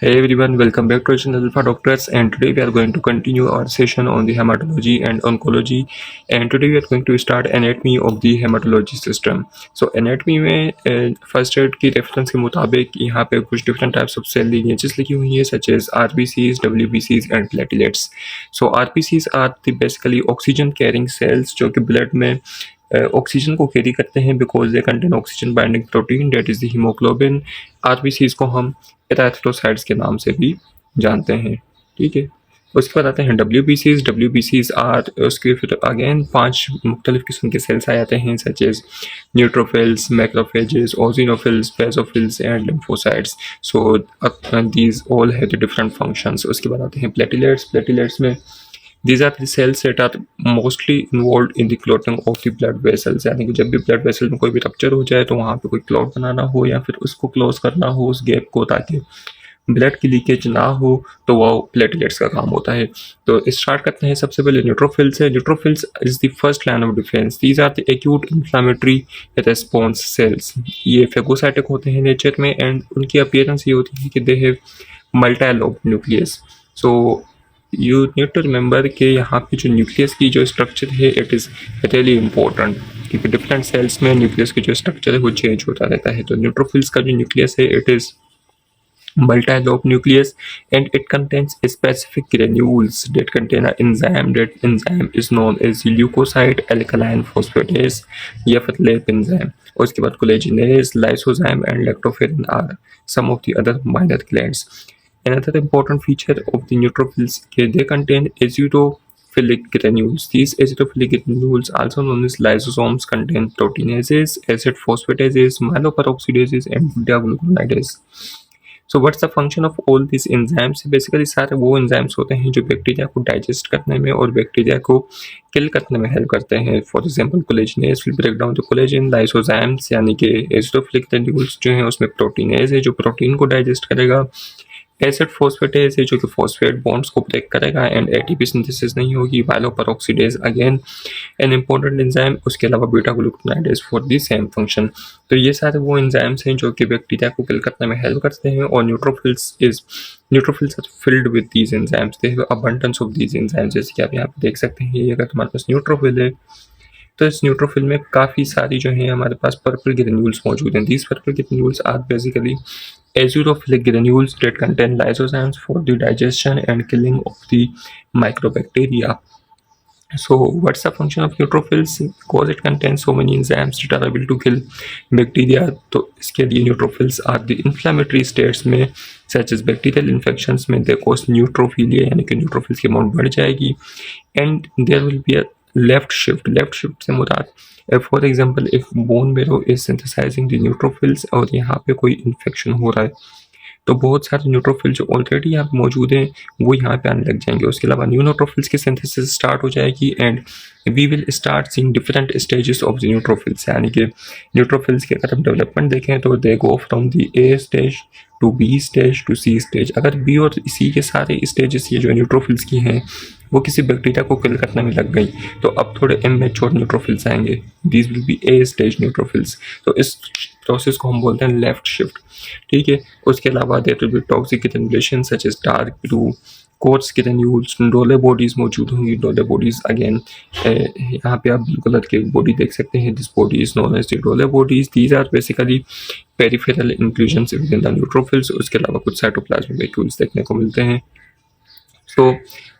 Hey everyone, welcome back to our channel for doctors, and today we are going to continue our session on the hematology and oncology. And today we are going to start anatomy of the hematology system. So anatomy में first aid की reference के मुताबिक यहाँ पे कुछ different types of cell lineages लिखी हुई हैं such as RBCs, WBCs and platelets. So RBCs are the basically oxygen carrying cells जो कि ब्लड में ऑक्सीजन को कैरी करते हैं because they contain oxygen binding protein that is the haemoglobin. RBCs को हम एराथ्रोसाइट्स के नाम से भी जानते हैं। ठीक है, उसके बाद आते हैं WBCs। WBCs आर उसके फिर अगेन 5 मुख्तलिफ किस्म के सेल्स आ जाते हैं such as neutrophils, macrophages, eosinophils, basophils and lymphocytes. So these all have the different functions. उसके बाद आते हैं प्लेटलेट्स। प्लेटलेट्स में These are the cells that are mostly involved in the clotting of the blood vessels। यानी कि जब भी blood vessel में कोई भी रप्चर हो जाए तो वहाँ पे कोई क्लॉट बनाना हो या फिर उसको क्लोज करना हो उस गैप को, ताकि ब्लड की लीकेज ना हो, तो वो प्लेटलेट्स का काम होता है। तो स्टार्ट करते हैं सबसे पहले न्यूट्रोफिल्स है। Neutrophils is the first line of defence. These are the acute inflammatory response cells. ये फेगोसाइटिक होते हैं नेचर में एंड उनकी अपीयरेंस ये होती है कि they have multi lobe nucleus. So you need to remember कि यहाँ पे जो न्यूक्लियस की जो स्ट्रक्चर है इट इज़ रियली इम्पोर्टेंट, क्योंकि डिफरेंट सेल्स में न्यूक्लियस की जो स्ट्रक्चर है वो चेंज होता रहता है। तो न्यूट्रोफिल्स का जो न्यूक्लियस है it is multi-lobe nucleus and it contains specific granules that contain an enzyme. That enzyme is known as leukocyte alkaline phosphatase या फिर LAP enzyme। और उसके बाद collagenase, lysozyme and lactoferrin are some of the other minor glands। Another important feature of the neutrophils is they contain acidophilic granules। These acidophilic granules, also known as lysosomes, contain proteinases, acid phosphatases, myeloperoxidases and beta glucuronidase। So what's the function of all this enzymes? Basically सारे वो enzymes होते हैं जो bacteria को digest करने में और bacteria को किल करने में हेल्प करते हैं। For example collagenase will break down the collagen. Lysozymes यानी कि एसिडोफिलिक ग्रैन्युल्स जो हैं उसमें प्रोटीनेज है जो प्रोटीन को डाइजेस्ट करेगा। एसिड फोस्फेटेज है जो कि फॉस्फेट बॉन्ड्स को ब्रेक करेगा एंड एटीपी सिंथेसिस नहीं होगी। Myeloperoxidase again an important enzyme. उसके अलावा beta glucuronidase for the same function. तो ये सारे वो एंजाइम्स हैं जो कि बैक्टीरिया को किल करने में हेल्प करते हैं और neutrophils are filled with these enzymes. They have abundance of these enzymes. जैसे कि आप यहाँ पे देख सकते हैं, ये अगर हमारे पास न्यूट्रोफिल है तो इस न्यूट्रोफिल में काफ़ी सारी जो है हमारे पास पर्पल ग्रेन्यूल्स मौजूद हैं। These purple granules are basically acidophilic granules that contain lysozymes for the digestion and killing of the microbacteria। So what's the function of neutrophils? Because it contains so many enzymes that are able to kill bacteria, तो इसके लिए neutrophils are the inflammatory states में such as bacterial infections में they cause neutrophilia, यानी कि neutrophils की amount बढ़ जाएगी and there will be a left shift से मुराद for example if bone marrow is synthesising the neutrophils और यहाँ पे कोई इन्फेक्शन हो रहा है तो बहुत सारे न्यूट्रोफिल जो ऑलरेडी यहाँ पे मौजूद हैं वो यहाँ पे आने लग जाएंगे। उसके अलावा न्यू न्यूट्रोफिल्स की सिंथेसिस स्टार्ट हो जाएगी and we will start seeing different stages of the neutrophils. यानी कि न्यूट्रोफिल्स के अगर हम डेवलपमेंट देखें तो they go from the A stage to B stage to C stage. अगर B और C के सारे स्टेजेस ये जो न्यूट्रोफिल्स की हैं वो किसी बैक्टीरिया को किल करने में लग गई तो अब थोड़े इमैच्योर न्यूट्रोफिल्स आएंगे। These will be A stage neutrophils. तो इस प्रोसेस को हम बोलते हैं लेफ्ट शिफ्ट। ठीक है, उसके अलावा there will be toxic granulation such as dark blue coarse granules. Dohle bodies मौजूद होंगी। डोले बॉडीज अगेन यहाँ पे आप ब्लू कलर की बॉडी देख सकते हैं। This body is known as the Dohle bodies. These are basically peripheral inclusions within the neutrophils. उसके अलावा कुछ साइटोप्लाज्मिक वैक्यूल्स देखने को मिलते हैं। तो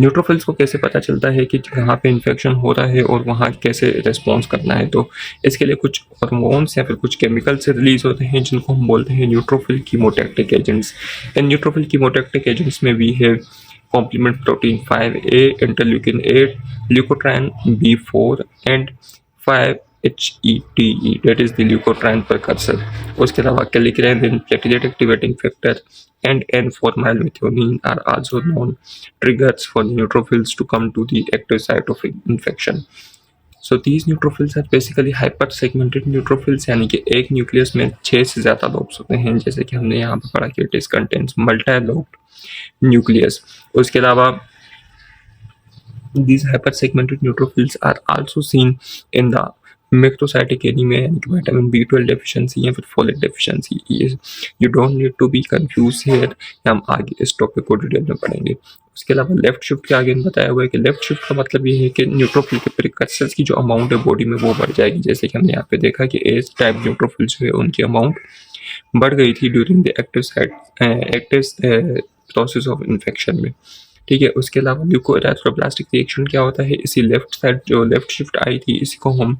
न्यूट्रोफिल्स को कैसे पता चलता है कि कहाँ पे इन्फेक्शन हो रहा है और वहाँ कैसे रेस्पॉन्स करना है? तो इसके लिए कुछ हार्मोन्स या फिर कुछ केमिकल से रिलीज होते हैं जिनको हम बोलते हैं न्यूट्रोफिल कीमोटैक्टिक एजेंट्स। इन न्यूट्रोफिल कीमोटैक्टिक एजेंट्स में we have complement protein 5A, interleukin 8, leukotriene B4 and 5-HETE that is the leukotriene precursor। उसके अलावा kallikrein, platelet activating factor and N-formylmethionine are also known triggers for neutrophils to come to the active site of infection। So these neutrophils are basically hypersegmented neutrophils, यानी कि एक nucleus में 6 से ज़्यादा lobes होते हैं, जैसे कि हमने यहाँ पर पढ़ा कि it is contains multi-lobed nucleus। उसके अलावा these hypersegmented neutrophils are also seen in the macrocytic anaemia यानी कि विटामिन B12 डेफिशिएंसी या फिर folate deficiency. You don't need to be confuse here, हम आगे इस टॉपिक को डिटेल में पढ़ेंगे। उसके अलावा लेफ्ट शिफ्ट के आगे बताया हुआ है कि लेफ्ट शिफ्ट का मतलब ये है कि न्यूट्रोफिल के प्रिकर्सर्स की जो अमाउंट है बॉडी में वो बढ़ जाएगी। जैसे कि हमने यहाँ पे देखा कि एज टाइप न्यूट्रोफिल जो है उनकी अमाउंट बढ़ गई थी during the active process of infection में। ठीक है, उसके अलावा ल्यूकोएरिथ्रोब्लास्टिक रिएक्शन क्या होता है, इसी लेफ्ट साइड जो लेफ्ट शिफ्ट आई थी इसी को हम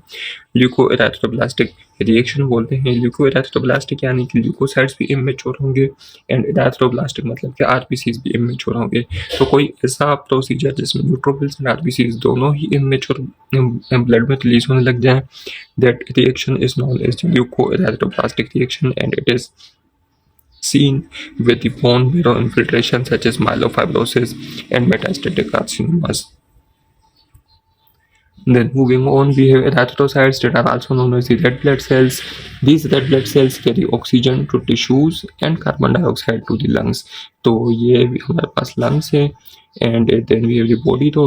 ल्यूकोएरिथ्रोब्लास्टिक रिएक्शन बोलते हैं। ल्यूकोएरिथ्रोब्लास्टिक यानी कि ल्यूकोसाइट्स भी इमेच्योर होंगे एंड एरिथ्रोब्लास्टिक मतलब कि आरबीसीज भी इमेच्योर होंगे। तो कोई ऐसा प्रोसीजर जिसमें न्यूट्रोफिल्स एंड आरबीसीज दोनों ही इमेच्योर ब्लड में रिलीज होने लग जाए, that reaction is known as leucoerythroblastic reaction and it is seen with the bone marrow infiltration such as myelofibrosis and metastatic carcinomas. Then moving on, we have erythrocytes that are also known as the red blood cells. These red blood cells carry oxygen to tissues and carbon dioxide to the lungs. तो ये हमारे पास lungs है and then we have the body. तो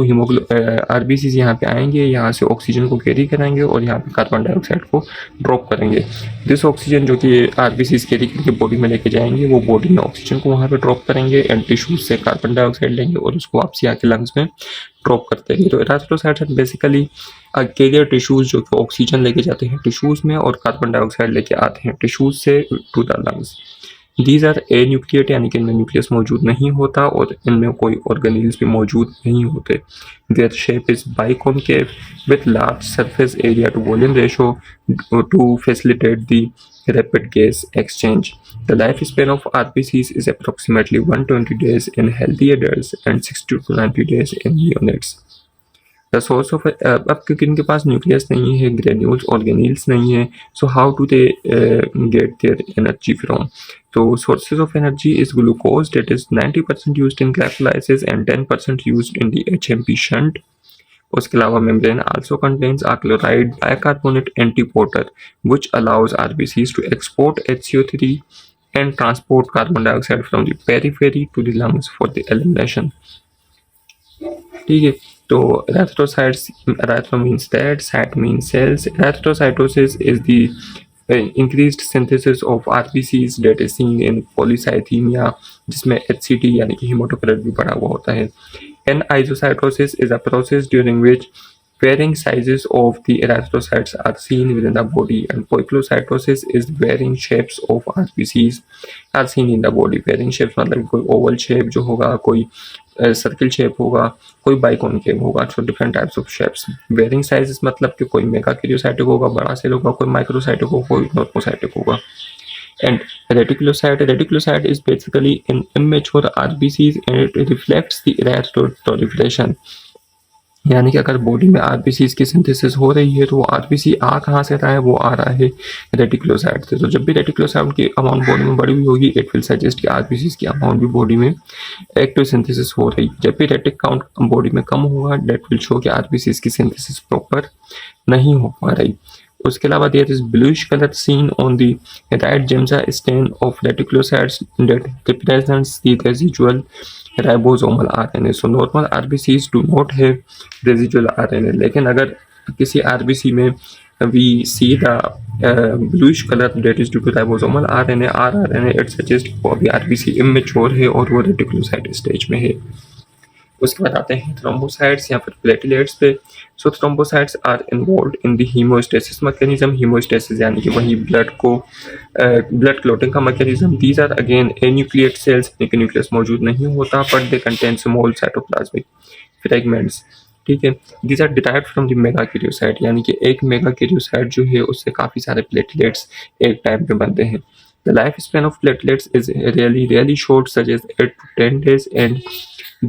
RBCs यहाँ पे आएंगे, यहाँ से ऑक्सीजन को कैरी कराएंगे और यहाँ पे कार्बन डाइऑक्साइड को ड्रॉप करेंगे। दिस ऑक्सीजन जो कि आरबीसीज कैरी करके बॉडी में लेके जाएंगे, वो बॉडी में ऑक्सीजन को वहाँ पे ड्रॉप करेंगे एंड टिश्यूज से कार्बन डाइऑक्साइड लेंगे और उसको वापसी आके लंग्स में ड्रॉप करते हैं। तो erythrocytes are basically carrier tissues जो कि ऑक्सीजन लेके जाते हैं टिश्यूज में और कार्बन डाइऑक्साइड लेके आते हैं टिश्यूज से to the lungs. These are anucleate यानी कि इनमें न्यूक्लियस मौजूद नहीं होता और इनमें कोई ऑर्गेनील्स भी मौजूद नहीं होते। There shape is biconcave with large surface area to volume ratio to facilitate the rapid gas exchange. The lifespan of RBCs is approximately 120 days in healthy adults and 60 to 90 days in neonates. The source of अब क्योंकि इनके पास nucleus नहीं है, granules organelles नहीं है, so how do they get their energy from? So sources of energy is glucose that is 90% used in glycolysis and 10% used in the HMP shunt. उसके अलावा membrane also contains a chloride bicarbonate antiporter which allows RBCs to export HCO3 and transport carbon dioxide from the periphery to the lungs for the elimination. ठीक है, तो erythrocytes, erythro means red, cyte means cells. Erythrocytosis is the increased synthesis of RBCs that is seen in polycythemia, जिसमें HCT यानी कि hematocrit भी बढ़ा हुआ होता है। Anisocytosis is a process during which varying sizes of the erythrocytes are seen within the body, and poikilocytosis is varying shapes of RBCs are seen in the body. Varying shapes मतलब कोई oval shape जो होगा, कोई circle shape होगा, कोई biconcave होगा, so different types of shapes. Varying sizes मतलब कि कोई मेगा कैरियोसाइटिक होगा, बड़ा सेल होगा, कोई माइक्रोसाइटिक होगा, कोई नॉर्मोसाइटिक होगा। And reticulocyte is basically an immature RBCs and it reflects the erythroproliferation. यानी कि अगर बॉडी में आरबीसीज की सिंथेसिस हो रही है तो वो आरबीसी आ कहाँ से रहा है, वो आ रहा है रेटिकुलोसाइट से। तो जब भी रेटिकुलोसाइट की अमाउंट बॉडी में बढ़ी हुई होगी, इट विल सजेस्ट कि आरबीसीज की अमाउंट भी बॉडी में एक्टिव सिंथेसिस हो रही। जब भी रेटिक काउंट बॉडी में कम होगा, डेट विल शो कि आरबीसीज की सिंथेसिस प्रॉपर नहीं हो पा रही। उसके अलावा there is bluish colour seen on the right Giemsa stain of reticulocytes that represents the residual ribosomal RNA. So normal RBCs do not have residual RNA, लेकिन अगर किसी आरबीसी में we see the bluish colour that is due to ribosomal RNA, rRNA, it suggest वो अभी RBC immature है और वो reticulocyte stage में है। उसके बाद आते हैं थ्रोम्बोसाइट्स या फिर प्लेटलेट्स पे। So thrombocytes are involved in the haemostasis mechanism. Haemostasis यानी कि वही ब्लड को ब्लड क्लॉटिंग का mechanism. These are again anucleate cells, लेकिन न्यूक्लियस मौजूद नहीं होता, but they contain small cytoplasmic fragments. ठीक है, these are derived from the megakaryocyte, यानी कि एक मेगा कैरियोसाइट जो है उससे काफ़ी सारे प्लेटलेट्स एक टाइम पे बनते हैं। The lifespan of platelets is really short, such as 8 to 10 days, and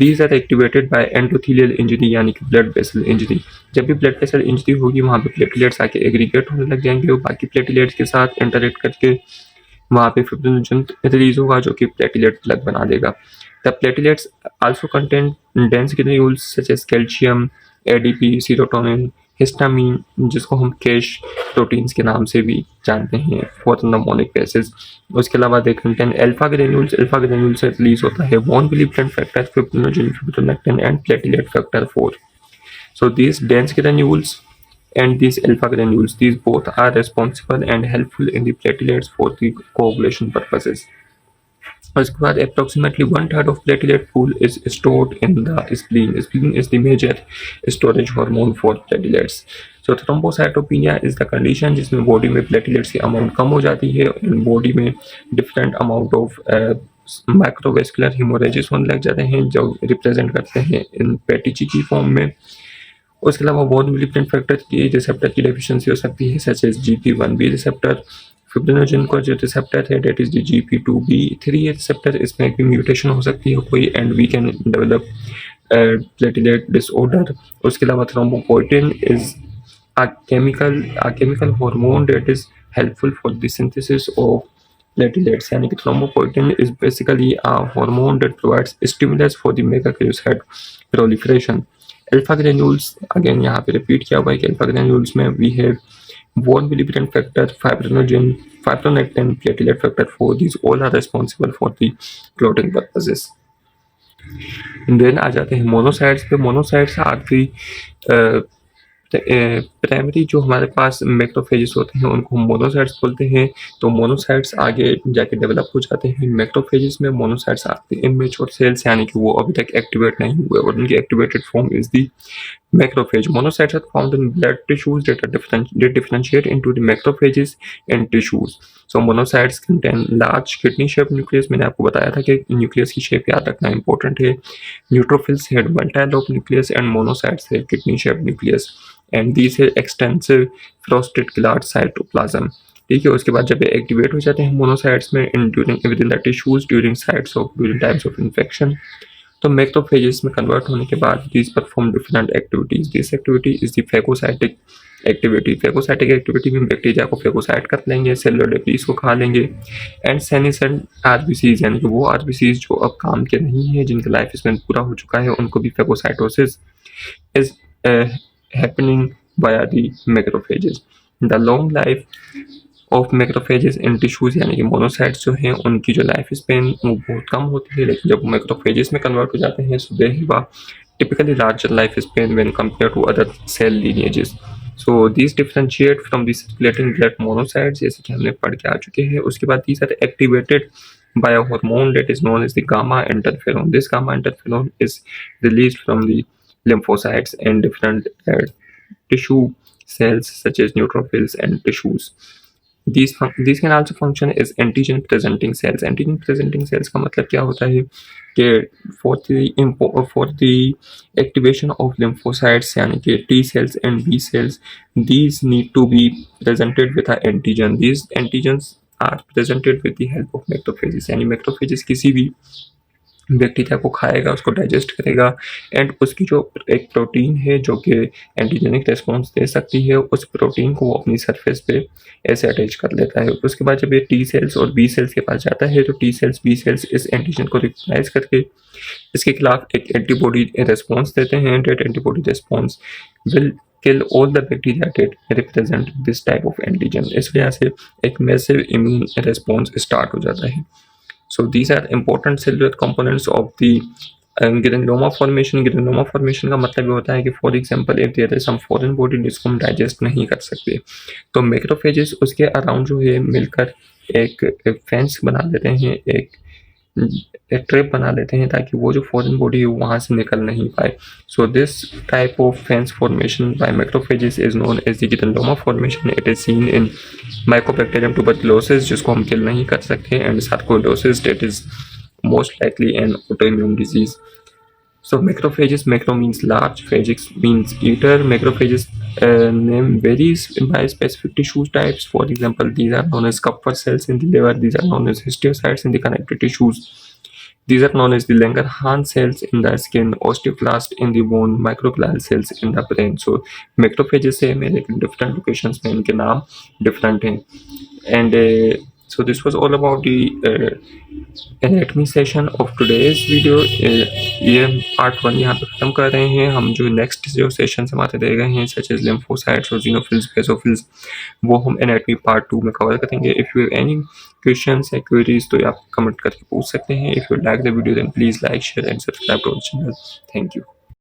these are activated by endothelial injury यानी कि blood vessel injury। जब भी blood vessel injury होगी, वहाँ पे प्लेटलेट्स आके एग्रीगेट होने लग जाएंगे और बाकी प्लेटलेट्स के साथ इंटरेक्ट करके वहाँ पे फिब्रिनोजन रिलीज होगा जो कि प्लेटलेट प्लग बना देगा। The platelets also contain dense granules such as calcium, ADP, serotonin, histamine, जिसको हम कैश प्रोटीन्स के नाम से भी जानते हैं, फॉर नामोनिक एसिड्स। उसके अलावा they contain alpha granules. Alpha granule से रिलीज होता है von Willebrand factor, fibrinogen, fibronectin and platelet factor 4। So these dense granules and these alpha granules. These both are responsible and helpful in the platelets for the coagulation purposes. उसके बाद approximately 1/3 of platelet pool is stored in the spleen. Spleen is the major storage hormone for platelets. So thrombocytopenia is the condition जिसमें body में platelets की amount कम हो जाती है और body में डिफरेंट अमाउंट ऑफ माइक्रोवेस्कुलर हिमोरेजेस होने लग जाते हैं जो रिप्रेजेंट करते हैं इन पेटिची की फॉर्म में। उसके अलावा वॉन विलिपेंट फैक्टर की रिसेप्टर की डेफिशिएंसी हो सकती है such as GP1B receptor. Fibrinogen का जो रिसेप्टर है date is the GP2B3 receptor, इसमें भी म्यूटेशन हो सकती है कोई and we can develop platelet disorder. उसके अलावा thrombopoietin is a chemical hormone that is helpful for the synthesis of platelets, यानी कि thrombopoietin is basically a hormone that provides stimulus for the megakaryocyte proliferation. Alpha granules again यहाँ पे repeat किया हुआ है कि alpha granules में we have von Willebrand factor, fibrinogen, fibronectin, platelet factor 4. These all are responsible for the clotting purposes. Then आ जाते हैं मोनोसाइट्स पे। मोनोसाइट्स आर दी प्राइमरी जो हमारे पास मैक्रोफेजेस होते हैं उनको हम मोनोसाइट्स बोलते हैं। तो मोनोसाइट्स आगे जाके डेवलप हो जाते हैं मैक्रोफेजेस में। मोनोसाइट्स आते हैं इमेच्योर सेल्स यानी कि वो अभी तक एक्टिवेट नहीं हुए और उनकी activated form is the macrophage. Monocytes are found in blood tissues that differentiate into the macrophages and tissues. So monocytes contain large kidney-shaped nucleus. मैंने आपको बताया था कि न्यूक्लियस की शेप याद रखना इंपॉर्टेंट है। Neutrophils had one type of nucleus and monocytes had kidney-shaped nucleus. And these have extensive frosted glass cytoplasm. ठीक है, उसके बाद जब ये एक्टिवेट हो जाते हैं मोनोसाइट्स में within the tissues during times of infection. तो मैक्रोफेजेस में कन्वर्ट होने के बाद these perform different activities. This activity is the phagocytic activity. Phagocytic activity में बैक्टीरिया को फेगोसाइट कर लेंगे, सेलुलर डेब्रिस को खा लेंगे एंड सेनेसेंट RBCs यानी कि वो RBCs जो अब काम के नहीं है, जिनका लाइफ स्पैन पूरा हो चुका है, उनको भी phagocytosis is happening via the macrophages. The long life of macrophages in tissues यानी कि मोनोसाइट्स जो हैं उनकी जो लाइफ स्पेन वो बहुत कम होती है, लेकिन जब मैक्रोफेजेस में कन्वर्ट हो जाते हैं so they have a typically larger life span when compare to other cell lineages. So this differentiate from the circulating blood monocytes, जैसे कि हमने पढ़ के आ चुके हैं। उसके बाद these are activated by a hormone that is known as the gamma interferon. This gamma interferon is released from the lymphocytes and different tissue cells such as neutrophils and tissues. These can also function as antigen presenting cells. Antigen presenting cells का मतलब क्या होता है कि for the activation of lymphocytes यानी कि T cells and B cells, these need to be presented with an antigen. These antigens are presented with the help of macrophages. यानी macrophages किसी भी बैक्टीरिया को खाएगा, उसको डाइजेस्ट करेगा एंड उसकी जो एक प्रोटीन है जो कि एंटीजेनिक रिस्पॉन्स दे सकती है, उस प्रोटीन को वो अपनी सरफेस पे ऐसे अटैच कर लेता है। उसके बाद जब ये टी सेल्स और बी सेल्स के पास जाता है तो टी सेल्स बी सेल्स इस एंटीजन को रिकग्नाइज करके इसके खिलाफ एक एंटीबॉडी रिस्पॉन्स देते हैं। That antibody response will kill all the bacteria that represent this type of antigen. इस वजह से एक मैसिव इम्यून रिस्पॉन्स स्टार्ट हो जाता है। So these are important cellular components of the granuloma formation. Granuloma formation का मतलब ये होता है कि for example if there is some foreign body जिसको हम डाइजेस्ट नहीं कर सकते तो मैक्रोफेजेस उसके अराउंड जो है मिलकर एक फेंस बना देते हैं, एक ट्रैप बना लेते हैं ताकि वो जो फॉरेन बॉडी है वहाँ से निकल नहीं पाए। So this type of fence formation by macrophages is known as the granuloma formation. It is seen in mycobacterium tuberculosis जिसको हम किल नहीं कर सकते and sarcoidosis that is most likely an autoimmune disease. So macrophages, macro means large, phages means eater. Macrophages name varies by specific tissue types. For example, these are known as Kupffer cells in the liver. These are known as histiocytes in the connective tissues. These are known as the Langerhans cells in the skin, osteoclast in the bone, microglial cells in the brain. So macrophages है मेरे different locations में इनके नाम different हैं and so this was all about the anatomy session of today's video. ये part 1 यहाँ पे खत्म कर रहे हैं हम। जो नेक्स्ट जो सेशन हमारे रह गए हैं सच एज lymphocytes और eosinophils, basophils, वो हम anatomy पार्ट 2 में कवर करेंगे। If you have any questions या क्वेरीज तो आप कमेंट करके पूछ सकते हैं। If you like the video then please like, share and subscribe to our channel. Thank you.